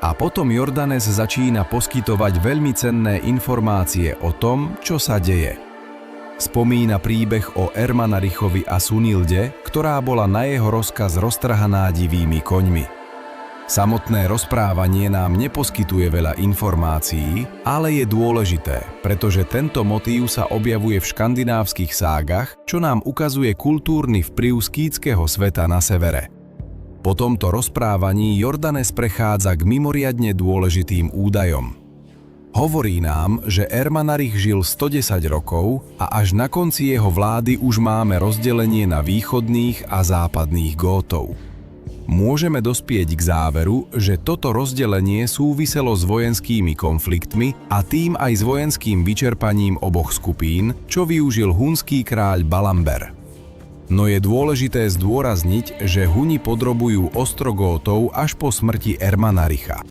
A potom Jordanes začína poskytovať veľmi cenné informácie o tom, čo sa deje. Spomína príbeh o Ermanarichovi a Sunilde, ktorá bola na jeho rozkaz roztrhaná divými koňmi. Samotné rozprávanie nám neposkytuje veľa informácií, ale je dôležité, pretože tento motív sa objavuje v škandinávskych ságach, čo nám ukazuje kultúrny vplyv skýtskeho sveta na severe. Po tomto rozprávaní Jordanes prechádza k mimoriadne dôležitým údajom. Hovorí nám, že Ermanarich žil 110 rokov a až na konci jeho vlády už máme rozdelenie na východných a západných Gótov. Môžeme dospieť k záveru, že toto rozdelenie súviselo s vojenskými konfliktmi a tým aj s vojenským vyčerpaním oboch skupín, čo využil hunský kráľ Balamber. No je dôležité zdôrazniť, že Huni podrobujú Ostrogótov až po smrti Ermanaricha.